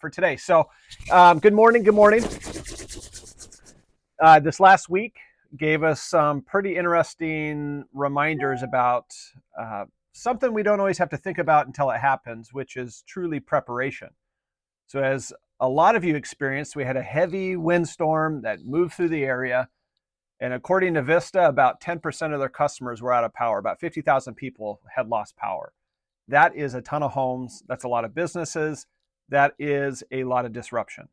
for today. So, good morning. Good morning. This last week gave us some pretty interesting reminders about something we don't always have to think about until it happens, which is truly preparation. So, as a lot of you experienced, we had a heavy windstorm that moved through the area. And according to Avista, about 10% of their customers were out of power. About 50,000 people had lost power. That is a ton of homes. That's a lot of businesses. That is a lot of disruption.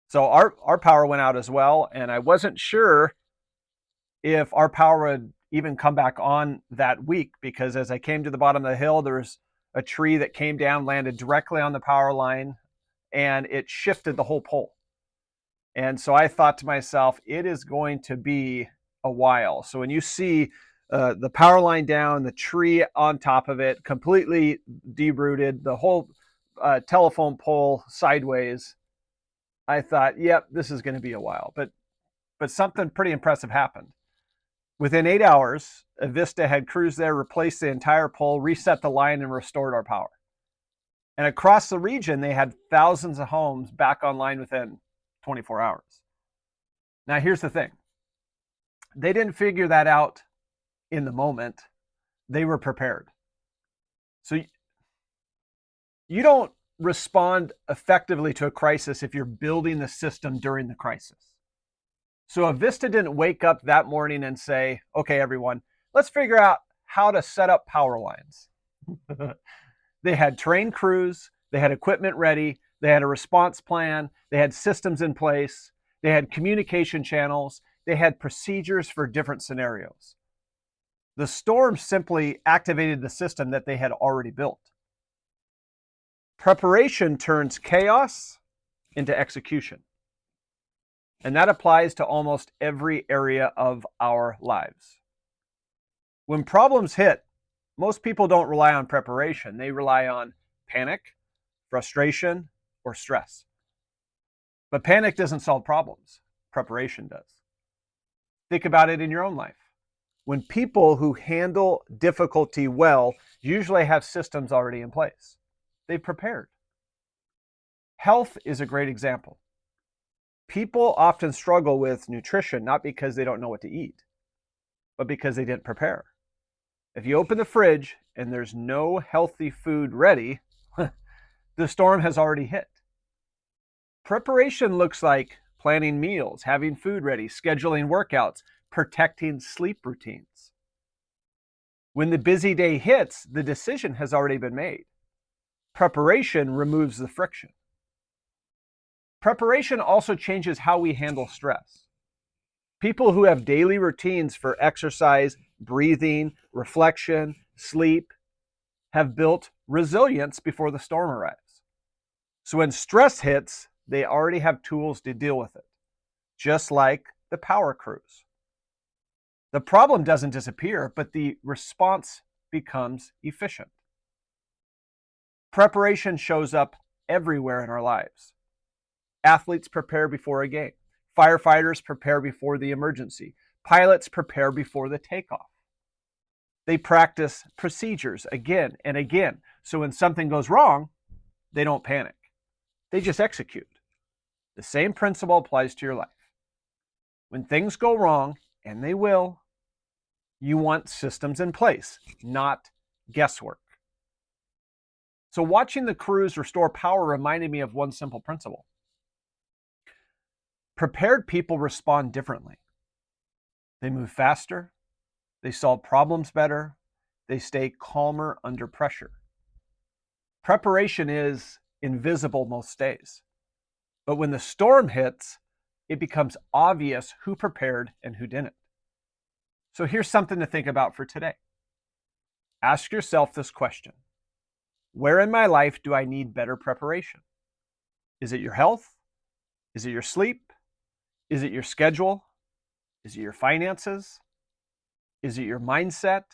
So our power went out as well. And I wasn't sure if our power would even come back on that week, because as I came to the bottom of the hill, there was a tree that came down, landed directly on the power line, and it shifted the whole pole. And so I thought to myself, it is going to be a while. So when you see the power line down, the tree on top of it, completely derooted, the whole telephone pole sideways, I thought, yep, this is going to be a while. But something pretty impressive happened. Within 8 hours, Avista had crews there, replaced the entire pole, reset the line, and restored our power. And across the region, they had thousands of homes back online within 24 hours. Now, here's the thing. They didn't figure that out in the moment. They were prepared. So you don't respond effectively to a crisis if you're building the system during the crisis. So Avista didn't wake up that morning and say, okay, everyone, let's figure out how to set up power lines. They had trained crews, they had equipment ready, they had a response plan, they had systems in place, they had communication channels, they had procedures for different scenarios. The storm simply activated the system that they had already built. Preparation turns chaos into execution. And that applies to almost every area of our lives. When problems hit, most people don't rely on preparation. They rely on panic, frustration, or stress. But panic doesn't solve problems. Preparation does. Think about it in your own life. When people who handle difficulty well usually have systems already in place, they've prepared. Health is a great example. People often struggle with nutrition, not because they don't know what to eat, but because they didn't prepare. If you open the fridge and there's no healthy food ready, the storm has already hit. Preparation looks like planning meals, having food ready, scheduling workouts, protecting sleep routines. When the busy day hits, the decision has already been made. Preparation removes the friction. Preparation also changes how we handle stress. People who have daily routines for exercise, breathing, reflection, sleep, have built resilience before the storm arrives. So when stress hits, they already have tools to deal with it, just like the power crews. The problem doesn't disappear, but the response becomes efficient. Preparation shows up everywhere in our lives. Athletes prepare before a game. Firefighters prepare before the emergency. Pilots prepare before the takeoff. They practice procedures again and again. So when something goes wrong, they don't panic. They just execute. The same principle applies to your life. When things go wrong, and they will, you want systems in place, not guesswork. So watching the crews restore power reminded me of one simple principle. Prepared people respond differently. They move faster, they solve problems better, they stay calmer under pressure. Preparation is invisible most days. But when the storm hits, it becomes obvious who prepared and who didn't. So here's something to think about for today. Ask yourself this question. Where in my life do I need better preparation? Is it your health? Is it your sleep? Is it your schedule? Is it your finances? Is it your mindset?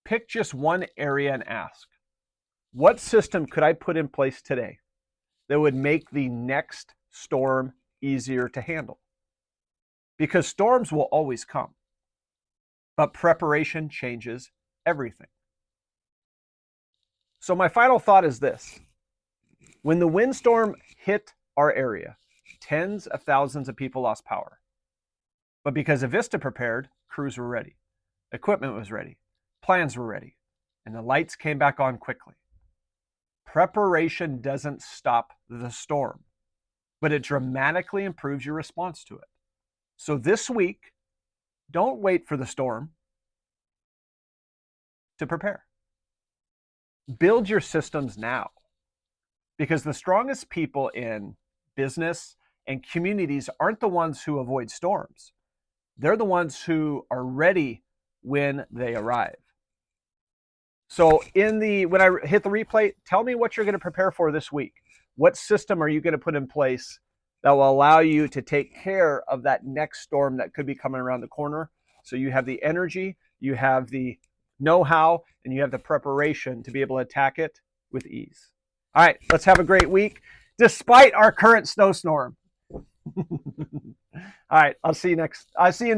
Pick just one area and ask, what system could I put in place today that would make the next storm easier to handle? Because storms will always come, but preparation changes everything. So my final thought is this. When the windstorm hit our area, tens of thousands of people lost power. But because Avista prepared, crews were ready, equipment was ready, plans were ready, and the lights came back on quickly. Preparation doesn't stop the storm, but it dramatically improves your response to it. So this week, don't wait for the storm to prepare. Build your systems now, because the strongest people in business and communities aren't the ones who avoid storms. They're the ones who are ready when they arrive. So when I hit the replay, tell me what you're going to prepare for this week. What system are you going to put in place that will allow you to take care of that next storm that could be coming around the corner? So you have the energy, you have the know-how, and you have the preparation to be able to attack it with ease. All right, let's have a great week, despite our current snowstorm. All right, I'll see you in the